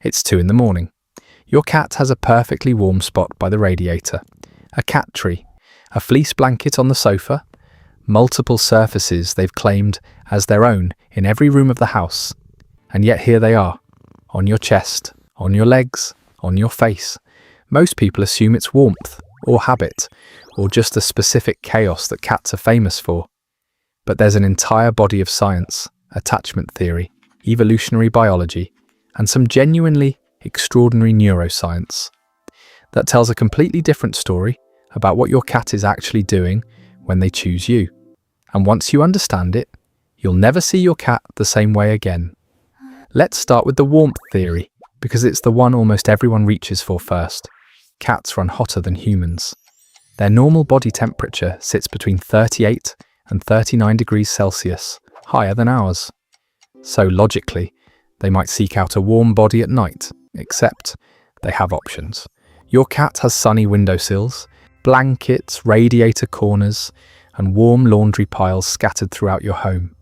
It's 2 in the morning. Your cat has a perfectly warm spot by the radiator, a cat tree, a fleece blanket on the sofa, multiple surfaces they've claimed as their own in every room of the house. And yet here they are, on your chest, on your legs, on your face. Most people assume it's warmth, or habit, or just the specific chaos that cats are famous for. But there's an entire body of science, attachment theory, evolutionary biology, and some genuinely extraordinary neuroscience that tells a completely different story about what your cat is actually doing when they choose you. And once you understand it, you'll never see your cat the same way again. Let's start with the warmth theory, because it's the one almost everyone reaches for first. Cats run hotter than humans. Their normal body temperature sits between 38 and 39 degrees Celsius, higher than ours. So logically, they might seek out a warm body at night, except they have options. Your cat has sunny windowsills, blankets, radiator corners, and warm laundry piles scattered throughout your home.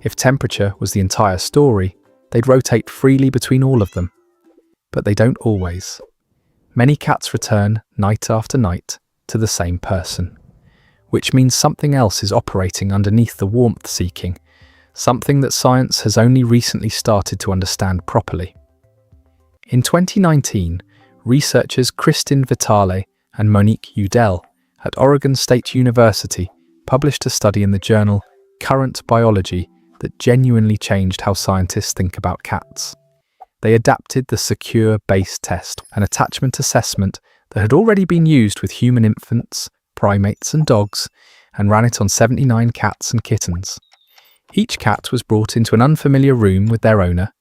If temperature was the entire story, they'd rotate freely between all of them. But they don't always. Many cats return, night after night, to the same person, which means something else is operating underneath the warmth seeking, something that science has only recently started to understand properly. In 2019, researchers Kristin Vitale and Monique Udell at Oregon State University published a study in the journal Current Biology that genuinely changed how scientists think about cats. They adapted the secure base test, an attachment assessment that had already been used with human infants, primates and dogs, and ran it on 79 cats and kittens. Each cat was brought into an unfamiliar room with their owner,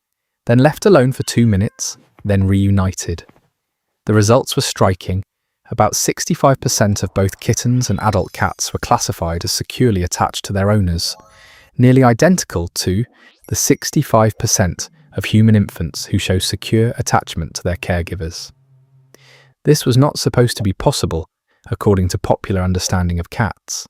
then left alone for 2 minutes, then reunited. The results were striking. About 65% of both kittens and adult cats were classified as securely attached to their owners, nearly identical to the 65% of human infants who show secure attachment to their caregivers. This was not supposed to be possible, according to popular understanding of cats.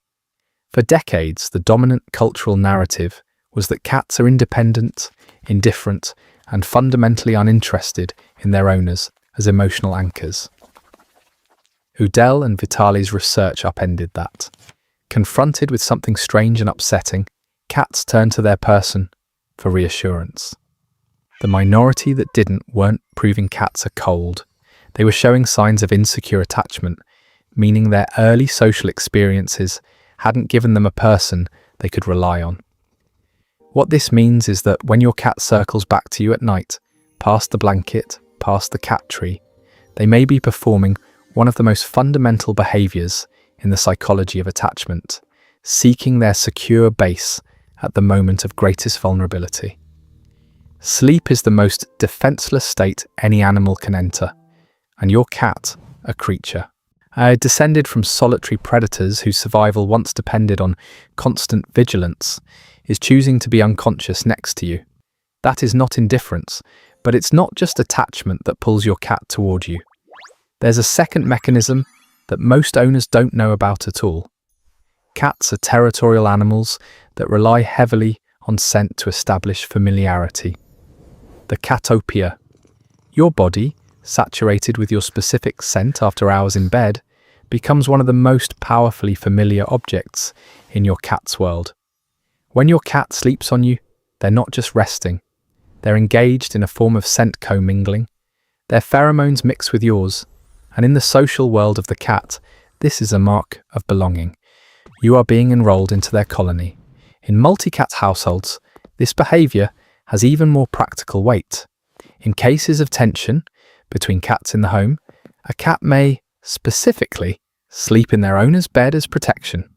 For decades, the dominant cultural narrative was that cats are independent, indifferent, and fundamentally uninterested in their owners as emotional anchors. Udell and Vitale's research upended that. Confronted with something strange and upsetting, cats turn to their person for reassurance. The minority that didn't weren't proving cats are cold. They were showing signs of insecure attachment, meaning their early social experiences hadn't given them a person they could rely on. What this means is that when your cat circles back to you at night, past the blanket, past the cat tree, they may be performing one of the most fundamental behaviours in the psychology of attachment, seeking their secure base at the moment of greatest vulnerability. Sleep is the most defenceless state any animal can enter, and your cat, a creature, descended from solitary predators whose survival once depended on constant vigilance, is choosing to be unconscious next to you. That is not indifference, but it's not just attachment that pulls your cat toward you. There's a second mechanism that most owners don't know about at all. Cats are territorial animals that rely heavily on scent to establish familiarity. The catopia. Your body, saturated with your specific scent after hours in bed, becomes one of the most powerfully familiar objects in your cat's world. When your cat sleeps on you, they're not just resting. They're engaged in a form of scent commingling. Their pheromones mix with yours, and in the social world of the cat, this is a mark of belonging. You are being enrolled into their colony. In multi-cat households, this behaviour has even more practical weight. In cases of tension between cats in the home, a cat may, specifically, sleep in their owner's bed as protection.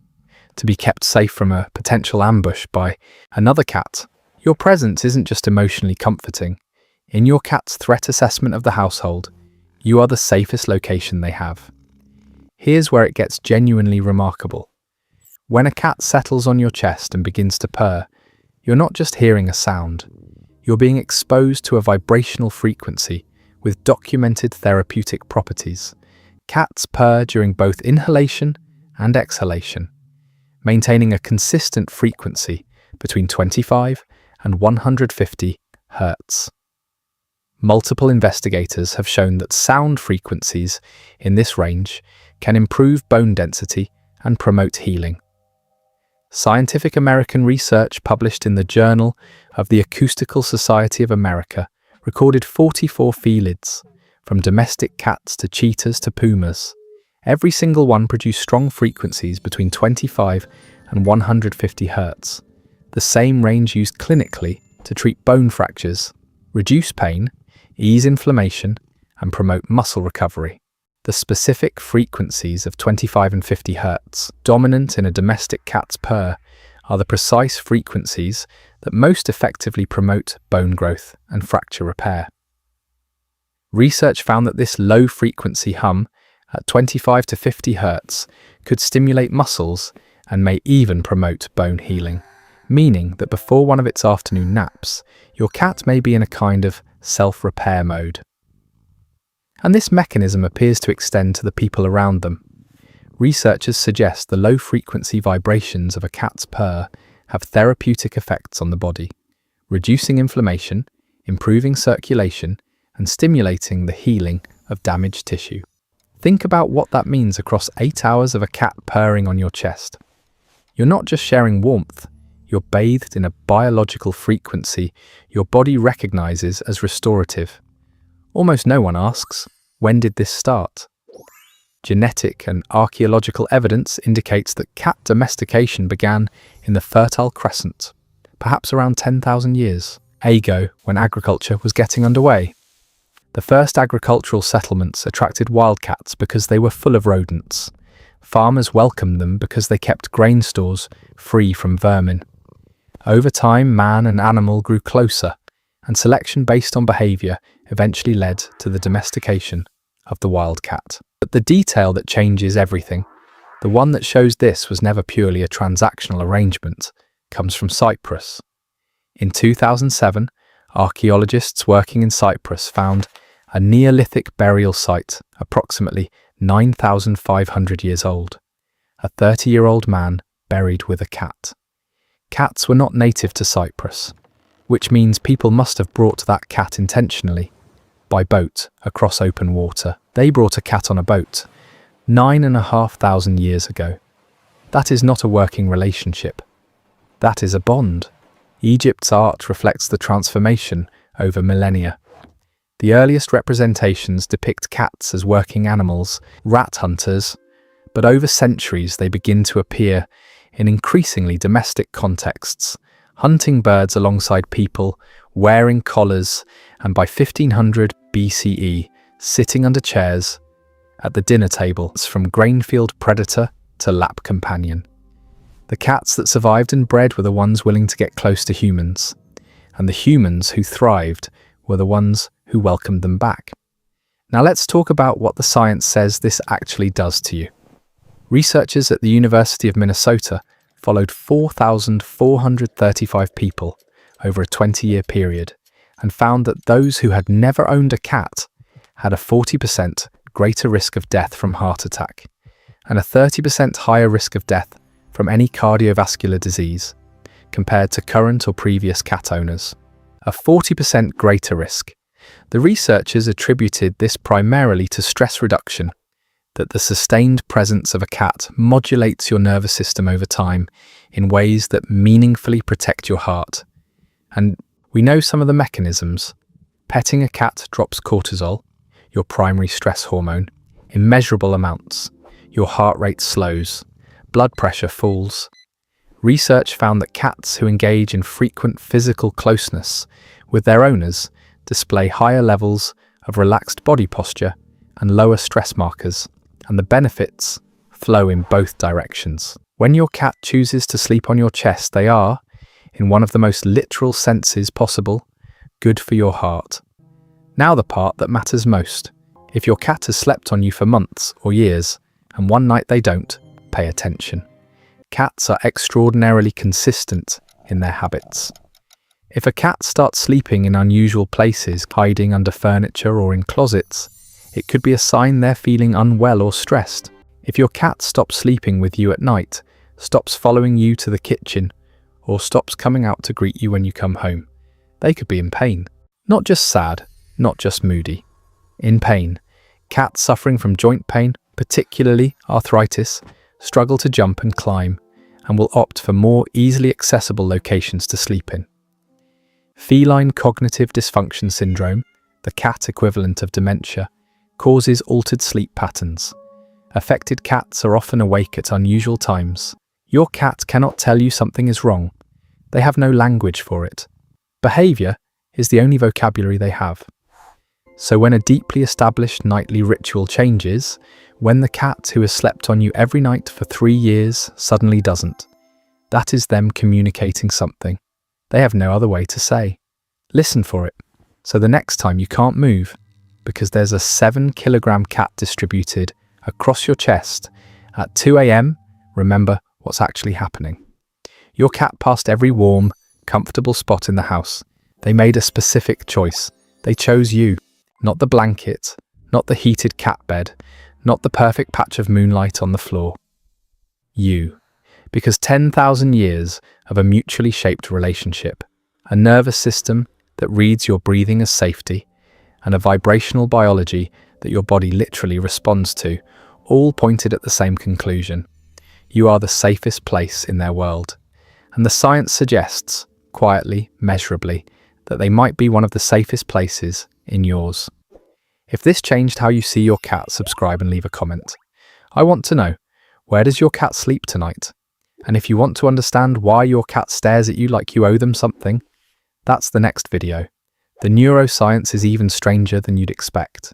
To be kept safe from a potential ambush by another cat, your presence isn't just emotionally comforting. In your cat's threat assessment of the household, you are the safest location they have. Here's where it gets genuinely remarkable. When a cat settles on your chest and begins to purr, you're not just hearing a sound. You're being exposed to a vibrational frequency with documented therapeutic properties. Cats purr during both inhalation and exhalation, maintaining a consistent frequency between 25 and 150 Hz. Multiple investigators have shown that sound frequencies in this range can improve bone density and promote healing. Scientific American research published in the Journal of the Acoustical Society of America recorded 44 felines, from domestic cats to cheetahs to pumas. Every single one produced strong frequencies between 25 and 150 Hz, the same range used clinically to treat bone fractures, reduce pain, ease inflammation, and promote muscle recovery. The specific frequencies of 25 and 50 Hz, dominant in a domestic cat's purr, are the precise frequencies that most effectively promote bone growth and fracture repair. Research found that this low-frequency hum at 25 to 50 Hz could stimulate muscles and may even promote bone healing, meaning that before one of its afternoon naps, your cat may be in a kind of self-repair mode. And this mechanism appears to extend to the people around them. Researchers suggest the low-frequency vibrations of a cat's purr have therapeutic effects on the body, reducing inflammation, improving circulation, and stimulating the healing of damaged tissue. Think about what that means across 8 hours of a cat purring on your chest. You're not just sharing warmth, you're bathed in a biological frequency your body recognizes as restorative. Almost no one asks, when did this start? Genetic and archaeological evidence indicates that cat domestication began in the Fertile Crescent, perhaps around 10,000 years ago when agriculture was getting underway. The first agricultural settlements attracted wildcats because they were full of rodents. Farmers welcomed them because they kept grain stores free from vermin. Over time, man and animal grew closer, and selection based on behavior eventually led to the domestication of the wildcat. But the detail that changes everything, the one that shows this was never purely a transactional arrangement, comes from Cyprus. In 2007, archaeologists working in Cyprus found a Neolithic burial site approximately 9,500 years old. A 30-year-old man buried with a cat. Cats were not native to Cyprus, which means people must have brought that cat intentionally, by boat, across open water. They brought a cat on a boat, 9,500 years ago. That is not a working relationship. That is a bond. Egypt's art reflects the transformation over millennia. The earliest representations depict cats as working animals, rat hunters, but over centuries they begin to appear in increasingly domestic contexts, hunting birds alongside people, wearing collars, and by 1500 BCE, sitting under chairs at the dinner table, from grain-field predator to lap companion. The cats that survived and bred were the ones willing to get close to humans, and the humans who thrived were the ones who welcomed them back. Now let's talk about what the science says this actually does to you. Researchers at the University of Minnesota followed 4,435 people over a 20-year period and found that those who had never owned a cat had a 40% greater risk of death from heart attack and a 30% higher risk of death from any cardiovascular disease compared to current or previous cat owners. A 40% greater risk. The researchers attributed this primarily to stress reduction, that the sustained presence of a cat modulates your nervous system over time in ways that meaningfully protect your heart. And we know some of the mechanisms. Petting a cat drops cortisol, your primary stress hormone, immeasurable amounts. Your heart rate slows, blood pressure falls. Research found that cats who engage in frequent physical closeness with their owners display higher levels of relaxed body posture and lower stress markers, and the benefits flow in both directions. When your cat chooses to sleep on your chest, they are, in one of the most literal senses possible, good for your heart. Now the part that matters most. If your cat has slept on you for months or years, and one night they don't, pay attention. Cats are extraordinarily consistent in their habits. If a cat starts sleeping in unusual places, hiding under furniture or in closets, it could be a sign they're feeling unwell or stressed. If your cat stops sleeping with you at night, stops following you to the kitchen, or stops coming out to greet you when you come home, they could be in pain. Not just sad, not just moody. In pain, cats suffering from joint pain, particularly arthritis, struggle to jump and climb and will opt for more easily accessible locations to sleep in. Feline cognitive dysfunction syndrome, the cat equivalent of dementia, causes altered sleep patterns. Affected cats are often awake at unusual times. Your cat cannot tell you something is wrong. They have no language for it. Behavior is the only vocabulary they have. So when a deeply established nightly ritual changes, when the cat who has slept on you every night for 3 years suddenly doesn't, that is them communicating something. They have no other way to say. Listen for it. So the next time you can't move, because there's a 7-kilogram cat distributed across your chest at 2 a.m., remember what's actually happening. Your cat passed every warm, comfortable spot in the house. They made a specific choice. They chose you, not the blanket, not the heated cat bed, not the perfect patch of moonlight on the floor. You. Because 10,000 years of a mutually shaped relationship, a nervous system that reads your breathing as safety, and a vibrational biology that your body literally responds to, all pointed at the same conclusion. You are the safest place in their world. And the science suggests, quietly, measurably, that they might be one of the safest places in yours. If this changed how you see your cat, subscribe and leave a comment. I want to know, where does your cat sleep tonight? And if you want to understand why your cat stares at you like you owe them something, that's the next video. The neuroscience is even stranger than you'd expect.